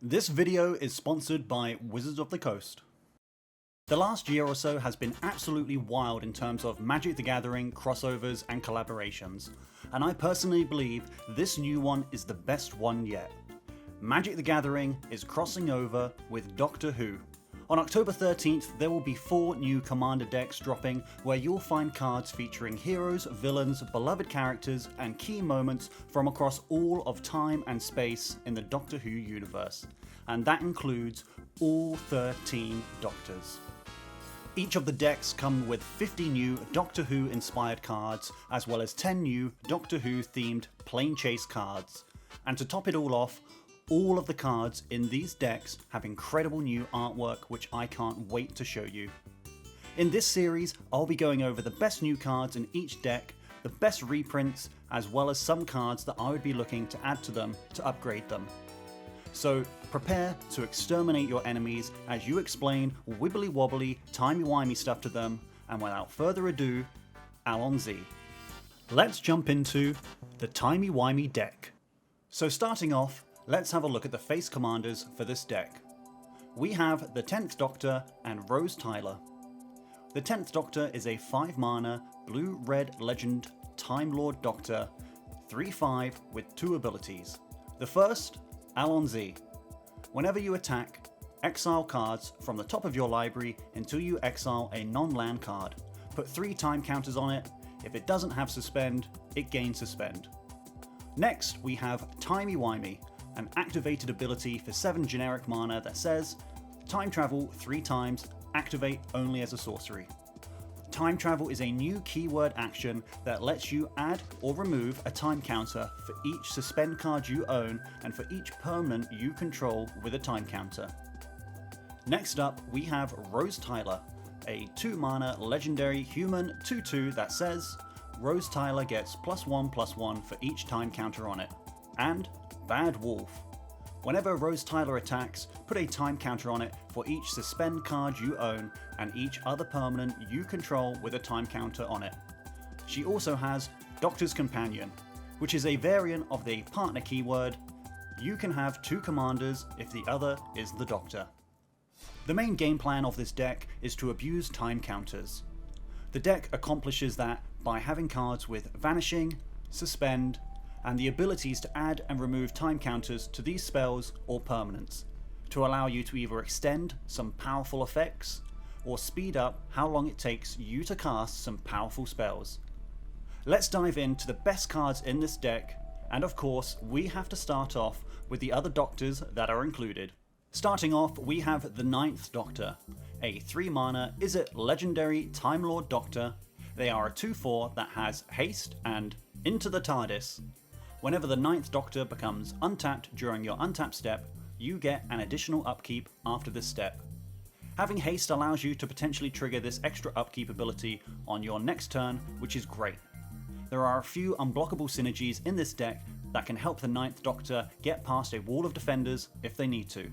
This video is sponsored by Wizards of the Coast. The last year or so has been absolutely wild in terms of Magic the Gathering, crossovers and collaborations, and I personally believe this new one is the best one yet. Magic the Gathering is crossing over with Doctor Who. On October 13th, there will be 4 new Commander decks dropping where you'll find cards featuring heroes, villains, beloved characters, and key moments from across all of time and space in the Doctor Who universe. And that includes all 13 Doctors. Each of the decks come with 50 new Doctor Who inspired cards, as well as 10 new Doctor Who themed Planechase cards. And to top it all off, all of the cards in these decks have incredible new artwork which I can't wait to show you. In this series, I'll be going over the best new cards in each deck, the best reprints, as well as some cards that I would be looking to add to them to upgrade them. So prepare to exterminate your enemies as you explain wibbly wobbly, timey wimey stuff to them, and without further ado, Allons-y. Let's jump into the timey wimey deck. So starting off, let's have a look at the face commanders for this deck. We have the 10th Doctor and Rose Tyler. The 10th Doctor is a 5 mana, blue-red legend Time Lord Doctor, 3/5 with 2 abilities. The first, Allons-y. Whenever you attack, exile cards from the top of your library until you exile a non-land card. Put 3 time counters on it. If it doesn't have suspend, it gains suspend. Next, we have Timey Wimey, an activated ability for 7 generic mana that says, time travel 3 times, activate only as a sorcery. Time travel is a new keyword action that lets you add or remove a time counter for each suspend card you own and for each permanent you control with a time counter. Next up, we have Rose Tyler, a 2 mana legendary human 2/2 that says, Rose Tyler gets +1/+1 for each time counter on it. And Bad Wolf. Whenever Rose Tyler attacks, put a time counter on it for each suspend card you own and each other permanent you control with a time counter on it. She also has Doctor's Companion, which is a variant of the partner keyword. You can have 2 commanders if the other is the Doctor. The main game plan of this deck is to abuse time counters. The deck accomplishes that by having cards with Vanishing, Suspend, and the abilities to add and remove time counters to these spells or permanents, to allow you to either extend some powerful effects, or speed up how long it takes you to cast some powerful spells. Let's dive into the best cards in this deck, and of course we have to start off with the other Doctors that are included. Starting off, we have the 9th Doctor, a 3 mana Izzet legendary Time Lord Doctor. They are a 2/4 that has haste and Into the TARDIS. Whenever the 9th Doctor becomes untapped during your untap step, you get an additional upkeep after this step. Having haste allows you to potentially trigger this extra upkeep ability on your next turn, which is great. There are a few unblockable synergies in this deck that can help the 9th Doctor get past a wall of defenders if they need to.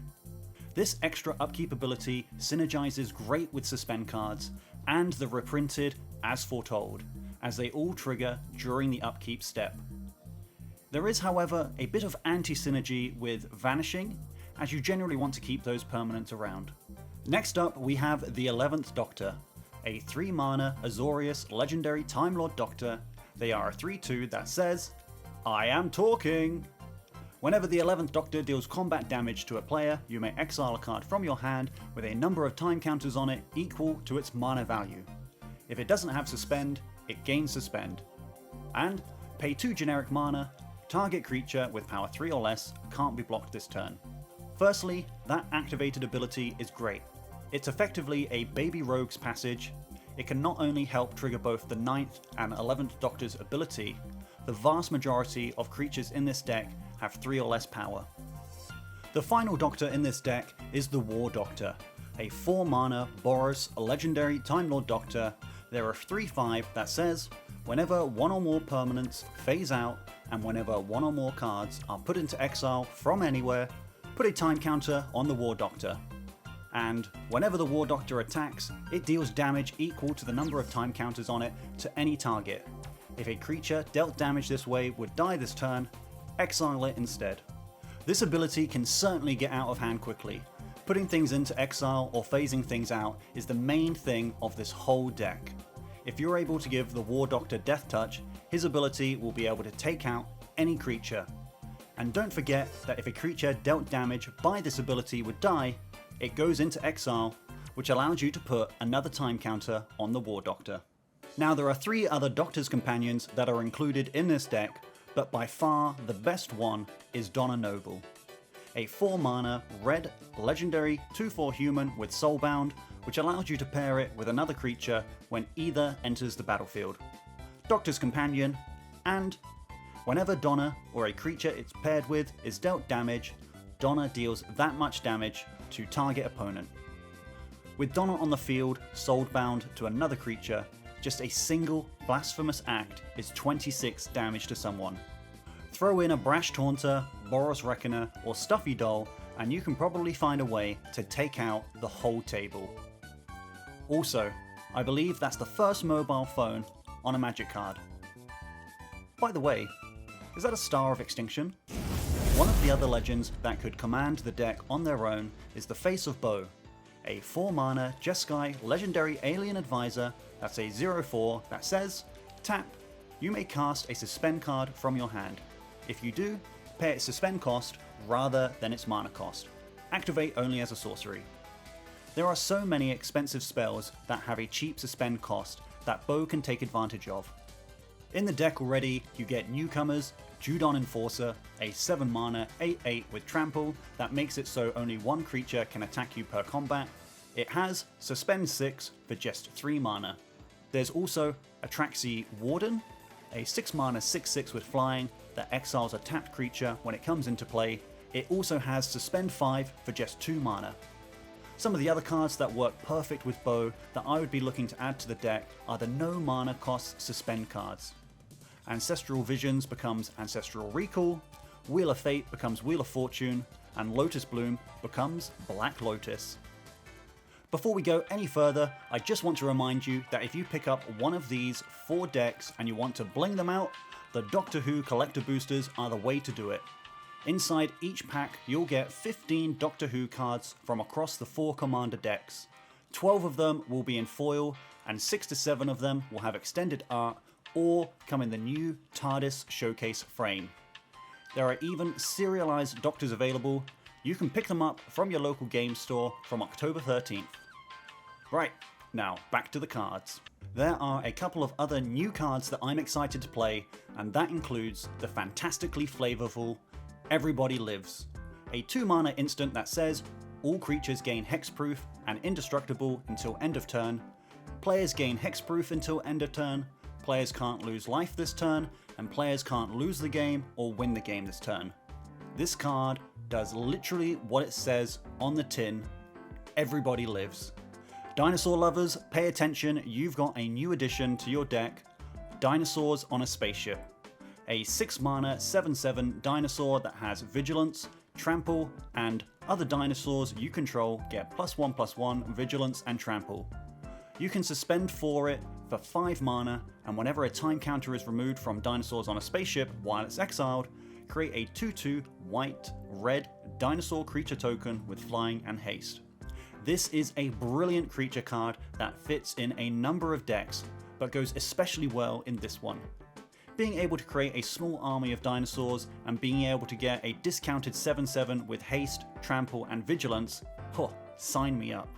This extra upkeep ability synergizes great with suspend cards and the reprinted As Foretold, as they all trigger during the upkeep step. There is, however, a bit of anti-synergy with Vanishing, as you generally want to keep those permanents around. Next up, we have the 11th Doctor, a 3 mana Azorius legendary Time Lord Doctor. They are a 3/2 that says, I am talking! Whenever the 11th Doctor deals combat damage to a player, you may exile a card from your hand with a number of time counters on it equal to its mana value. If it doesn't have suspend, it gains suspend. And pay 2 generic mana. Target creature with power 3 or less can't be blocked this turn. Firstly, that activated ability is great. It's effectively a Baby Rogue's Passage. It can not only help trigger both the 9th and 11th Doctor's ability, the vast majority of creatures in this deck have 3 or less power. The final Doctor in this deck is the War Doctor, a 4 mana Boros legendary Time Lord Doctor. There are 3/5 that says, whenever 1 or more permanents phase out and whenever 1 or more cards are put into exile from anywhere, put a time counter on the War Doctor. And whenever the War Doctor attacks, it deals damage equal to the number of time counters on it to any target. If a creature dealt damage this way would die this turn, exile it instead. This ability can certainly get out of hand quickly. Putting things into exile or phasing things out is the main thing of this whole deck. If you're able to give the War Doctor Death Touch, his ability will be able to take out any creature. And don't forget that if a creature dealt damage by this ability would die, it goes into exile, which allows you to put another time counter on the War Doctor. Now there are 3 other Doctor's Companions that are included in this deck, but by far the best one is Donna Noble. A 4 mana red legendary 2/4 human with Soulbound, which allows you to pair it with another creature when either enters the battlefield. Doctor's Companion, and whenever Donna or a creature it's paired with is dealt damage, Donna deals that much damage to target opponent. With Donna on the field, soulbound to another creature, just a single blasphemous act is 26 damage to someone. Throw in a Brash Taunter, Boros Reckoner, or Stuffy Doll, and you can probably find a way to take out the whole table. Also, I believe that's the first mobile phone on a Magic card. By the way, is that a Star of Extinction? One of the other legends that could command the deck on their own is the Face of Bo, a 4 mana Jeskai legendary alien advisor that's a 0/4 that says, tap, you may cast a suspend card from your hand. If you do, pay its suspend cost rather than its mana cost. Activate only as a sorcery. There are so many expensive spells that have a cheap suspend cost that Bo can take advantage of. In the deck already, you get Newcomers, Judon Enforcer, a 7 mana 8/8 with Trample that makes it so only one creature can attack you per combat. It has Suspend 6 for just 3 mana. There's also Atraxi Warden, a 6 mana 6/6 with Flying that exiles a tapped creature when it comes into play. It also has Suspend 5 for just 2 mana. Some of the other cards that work perfect with Bo that I would be looking to add to the deck are the no mana cost suspend cards. Ancestral Visions becomes Ancestral Recall, Wheel of Fate becomes Wheel of Fortune, and Lotus Bloom becomes Black Lotus. Before we go any further, I just want to remind you that if you pick up one of these 4 decks and you want to bling them out, the Doctor Who collector boosters are the way to do it. Inside each pack, you'll get 15 Doctor Who cards from across the 4 Commander decks. 12 of them will be in foil, and 6 to 7 of them will have extended art or come in the new TARDIS Showcase frame. There are even serialized Doctors available. You can pick them up from your local game store from October 13th. Right, now back to the cards. There are a couple of other new cards that I'm excited to play, and that includes the fantastically flavorful Everybody Lives, a 2 mana instant that says all creatures gain hexproof and indestructible until end of turn. Players gain hexproof until end of turn. Players can't lose life this turn, and players can't lose the game or win the game this turn. This card does literally what it says on the tin: Everybody Lives. Dinosaur lovers, pay attention, you've got a new addition to your deck, Dinosaurs on a Spaceship. A 6 mana 7/7 dinosaur that has Vigilance, Trample, and other dinosaurs you control get +1/+1 Vigilance and Trample. You can suspend for it for 5 mana, and whenever a time counter is removed from Dinosaurs on a Spaceship while it's exiled, create a 2/2 white-red dinosaur creature token with Flying and Haste. This is a brilliant creature card that fits in a number of decks, but goes especially well in this one. Being able to create a small army of dinosaurs and being able to get a discounted 7/7 with Haste, Trample, and Vigilance, sign me up.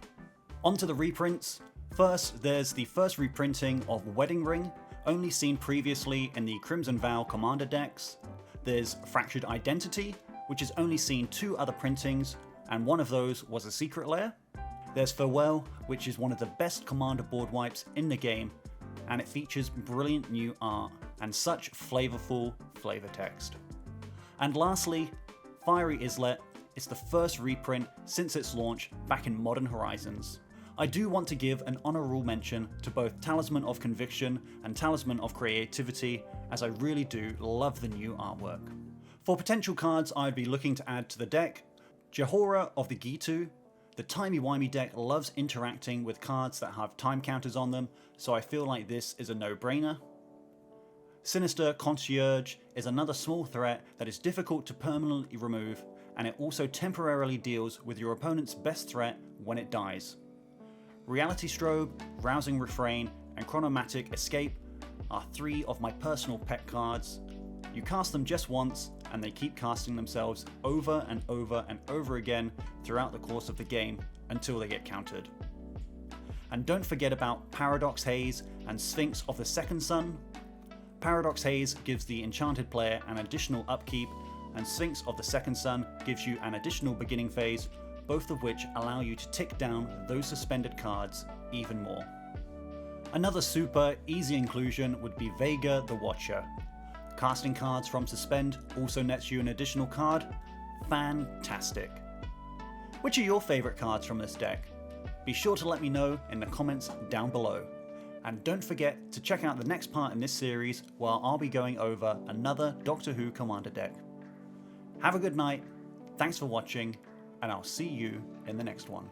On to the reprints. First, there's the first reprinting of Wedding Ring, only seen previously in the Crimson Vow Commander decks. There's Fractured Identity, which has only seen 2 other printings, and one of those was a Secret Lair. There's Farewell, which is one of the best Commander board wipes in the game, and it features brilliant new art and such flavorful flavor text. And lastly, Fiery Islet is the first reprint since its launch back in Modern Horizons. I do want to give an honorable mention to both Talisman of Conviction and Talisman of Creativity, as I really do love the new artwork. For potential cards I'd be looking to add to the deck, Jahora of the Gitu. The timey-wimey deck loves interacting with cards that have time counters on them, so I feel like this is a no-brainer. Sinister Concierge is another small threat that is difficult to permanently remove, and it also temporarily deals with your opponent's best threat when it dies. Reality Strobe, Rousing Refrain, and Chronomatic Escape are 3 of my personal pet cards. You cast them just once, and they keep casting themselves over and over and over again throughout the course of the game until they get countered. And don't forget about Paradox Haze and Sphinx of the Second Sun. Paradox Haze gives the enchanted player an additional upkeep, and Sphinx of the Second Sun gives you an additional beginning phase, both of which allow you to tick down those suspended cards even more. Another super easy inclusion would be Vega the Watcher. Casting cards from Suspend also nets you an additional card. Fantastic. Which are your favourite cards from this deck? Be sure to let me know in the comments down below. And don't forget to check out the next part in this series where I'll be going over another Doctor Who Commander deck. Have a good night, thanks for watching, and I'll see you in the next one.